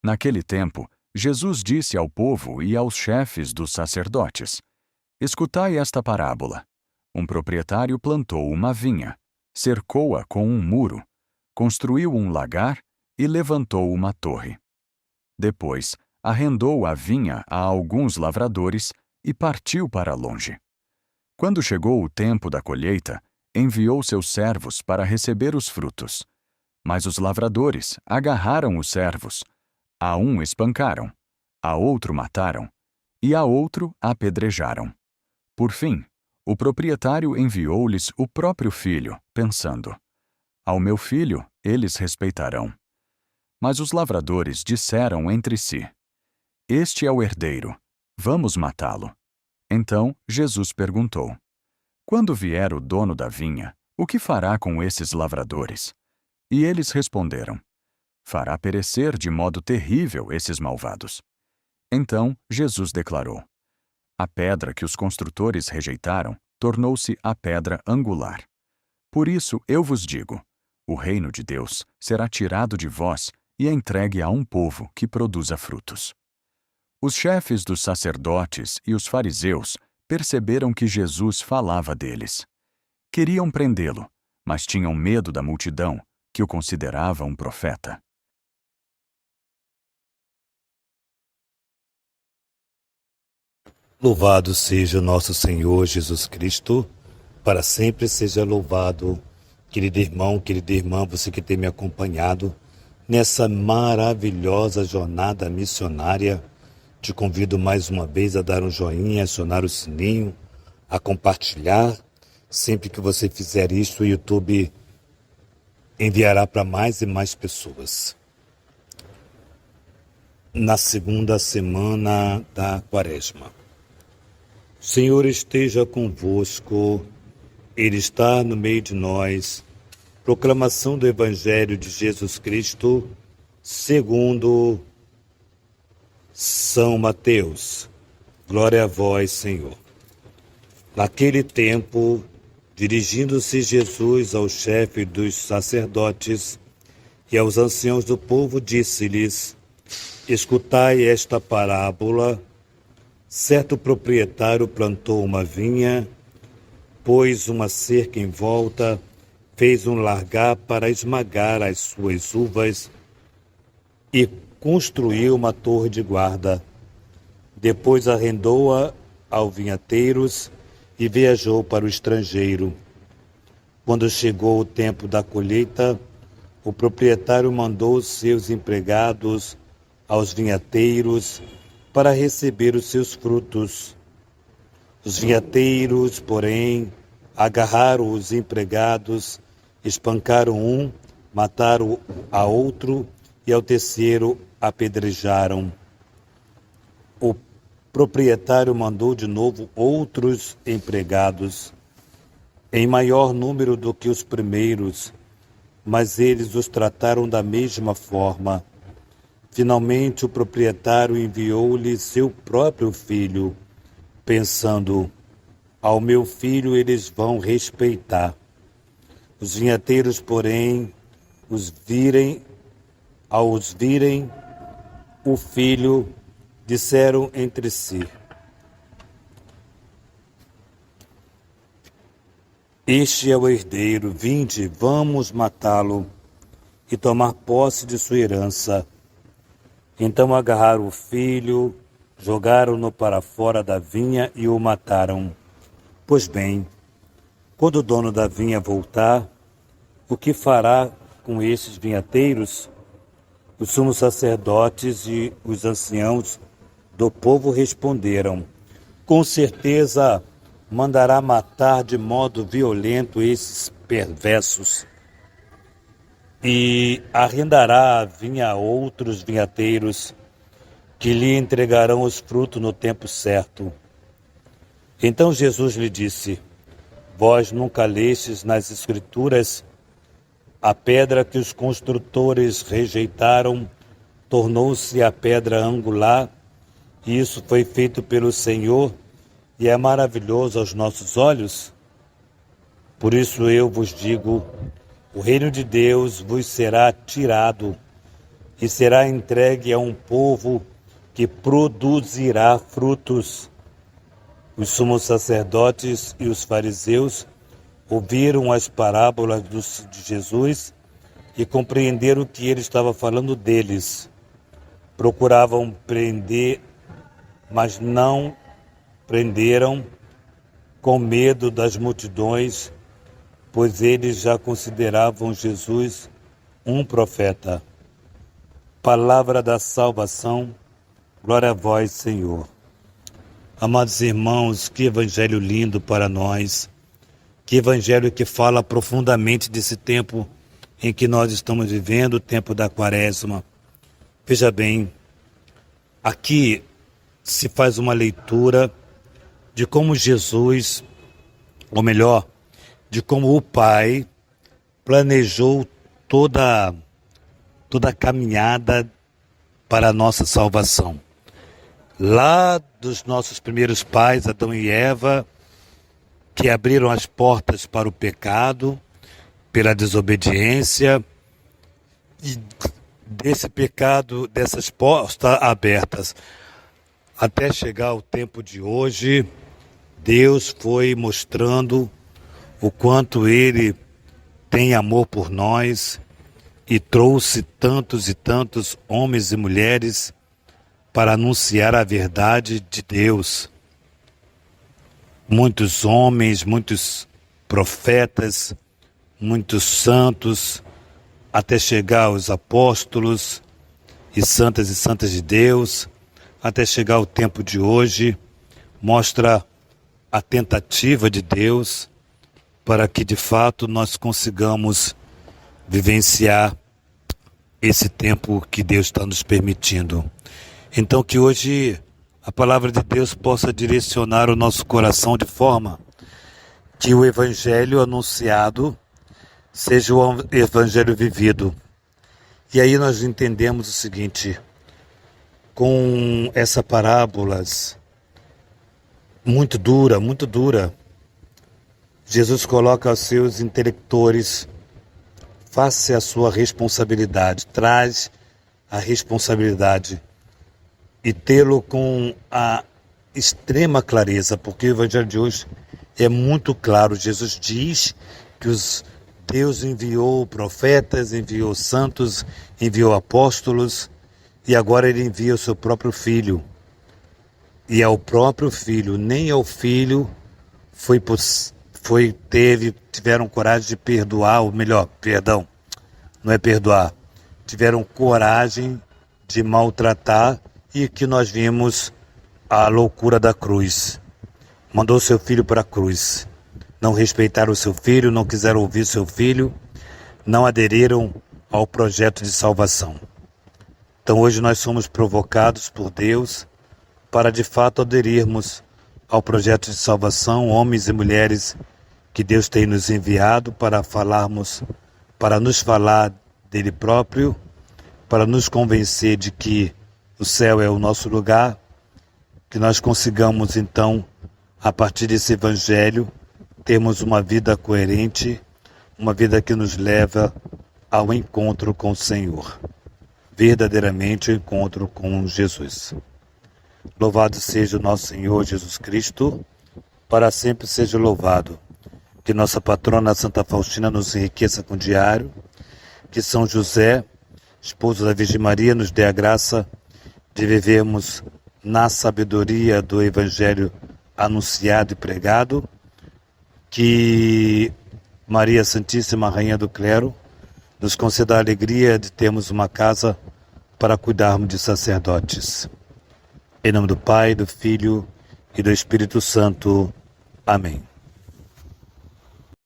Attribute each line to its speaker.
Speaker 1: Naquele tempo, Jesus disse ao povo e aos chefes dos sacerdotes: Escutai esta parábola. Um proprietário plantou uma vinha, cercou-a com um muro, construiu um lagar e levantou uma torre. Depois, arrendou a vinha a alguns lavradores e partiu para longe. Quando chegou o tempo da colheita, enviou seus servos para receber os frutos. Mas os lavradores agarraram os servos. A um espancaram, a outro mataram, e a outro apedrejaram. Por fim, o proprietário enviou-lhes o próprio filho, pensando: Ao meu filho eles respeitarão. Mas os lavradores disseram entre si: Este é o herdeiro, vamos matá-lo. Então Jesus perguntou: Quando vier o dono da vinha, o que fará com esses lavradores? E eles responderam: Fará perecer de modo terrível esses malvados. Então Jesus declarou: A pedra que os construtores rejeitaram tornou-se a pedra angular. Por isso eu vos digo: o reino de Deus será tirado de vós e entregue a um povo que produza frutos. Os chefes dos sacerdotes e os fariseus perceberam que Jesus falava deles. Queriam prendê-lo, mas tinham medo da multidão, que o considerava um profeta.
Speaker 2: Louvado seja o nosso Senhor Jesus Cristo, para sempre seja louvado. Querido irmão, querida irmã, você que tem me acompanhado nessa maravilhosa jornada missionária, te convido mais uma vez a dar um joinha, acionar o sininho, a compartilhar. Sempre que você fizer isso, o YouTube enviará para mais e mais pessoas. Na segunda semana da Quaresma. O Senhor esteja convosco, Ele está no meio de nós. Proclamação do Evangelho de Jesus Cristo, segundo São Mateus. Glória a vós, Senhor. Naquele tempo, dirigindo-se Jesus ao chefe dos sacerdotes e aos anciãos do povo, disse-lhes: Escutai esta parábola. Certo proprietário plantou uma vinha, pôs uma cerca em volta, fez um largar para esmagar as suas uvas e construiu uma torre de guarda. Depois arrendou-a aos vinhateiros e viajou para o estrangeiro. Quando chegou o tempo da colheita, o proprietário mandou seus empregados aos vinhateiros para receber os seus frutos. Os vinhateiros, porém, agarraram os empregados, espancaram um, mataram a outro e ao terceiro apedrejaram. O proprietário mandou de novo outros empregados, em maior número do que os primeiros, mas eles os trataram da mesma forma. Finalmente, o proprietário enviou-lhe seu próprio filho, pensando: ao meu filho eles vão respeitar. Os vinhateiros, porém, ao os virem o filho, disseram entre si: Este é o herdeiro, vinde, vamos matá-lo e tomar posse de sua herança. Então agarraram o filho, jogaram-no para fora da vinha e o mataram. Pois bem, quando o dono da vinha voltar, o que fará com esses vinhateiros? Os sumos sacerdotes e os anciãos do povo responderam: com certeza mandará matar de modo violento esses perversos e arrendará a vinha a outros vinhateiros que lhe entregarão os frutos no tempo certo. Então Jesus lhe disse: Vós nunca lestes nas Escrituras: a pedra que os construtores rejeitaram tornou-se a pedra angular, e isso foi feito pelo Senhor e é maravilhoso aos nossos olhos? Por isso eu vos digo: o reino de Deus vos será tirado e será entregue a um povo que produzirá frutos. Os sumos sacerdotes e os fariseus ouviram as parábolas de Jesus e compreenderam que ele estava falando deles. Procuravam prender, mas não prenderam, com medo das multidões, pois eles já consideravam Jesus um profeta. Palavra da salvação, glória a vós, Senhor. Amados irmãos, que evangelho lindo para nós, que evangelho que fala profundamente desse tempo em que nós estamos vivendo, o tempo da Quaresma. Veja bem, aqui se faz uma leitura de como Jesus, ou melhor, de como o Pai planejou toda a caminhada para a nossa salvação. Lá dos nossos primeiros pais, Adão e Eva, que abriram as portas para o pecado, pela desobediência, e desse pecado, dessas portas abertas, até chegar ao tempo de hoje, Deus foi mostrando o quanto Ele tem amor por nós e trouxe tantos e tantos homens e mulheres para anunciar a verdade de Deus. Muitos homens, muitos profetas, muitos santos, até chegar aos apóstolos e santas de Deus, até chegar ao tempo de hoje, mostra a tentativa de Deus para que de fato nós consigamos vivenciar esse tempo que Deus está nos permitindo. Então que hoje a palavra de Deus possa direcionar o nosso coração de forma que o evangelho anunciado seja o evangelho vivido. E aí nós entendemos o seguinte, com essa parábolas muito dura, Jesus coloca aos seus intelectores, faça a sua responsabilidade, traz a responsabilidade e tê-lo com a extrema clareza, porque o evangelho de hoje é muito claro. Jesus diz que Deus enviou profetas, enviou santos, enviou apóstolos e agora ele envia o seu próprio Filho. E ao próprio Filho, nem ao Filho tiveram coragem de perdoar, ou melhor, perdão, não é perdoar, tiveram coragem de maltratar, e que nós vimos a loucura da cruz. Mandou seu filho para a cruz. Não respeitaram o seu filho, não quiseram ouvir seu filho, não aderiram ao projeto de salvação. Então hoje nós somos provocados por Deus para de fato aderirmos ao projeto de salvação, homens e mulheres que Deus tem nos enviado para nos falar dele próprio, para nos convencer de que o céu é o nosso lugar, que nós consigamos então, a partir desse evangelho, termos uma vida coerente, uma vida que nos leva ao encontro com o Senhor, verdadeiramente o encontro com Jesus. Louvado seja o nosso Senhor Jesus Cristo, para sempre seja louvado. Que nossa patrona Santa Faustina nos enriqueça com o diário, que São José, esposo da Virgem Maria, nos dê a graça de vivermos na sabedoria do Evangelho anunciado e pregado, que Maria Santíssima, Rainha do Clero, nos conceda a alegria de termos uma casa para cuidarmos de sacerdotes. Em nome do Pai, do Filho e do Espírito Santo. Amém.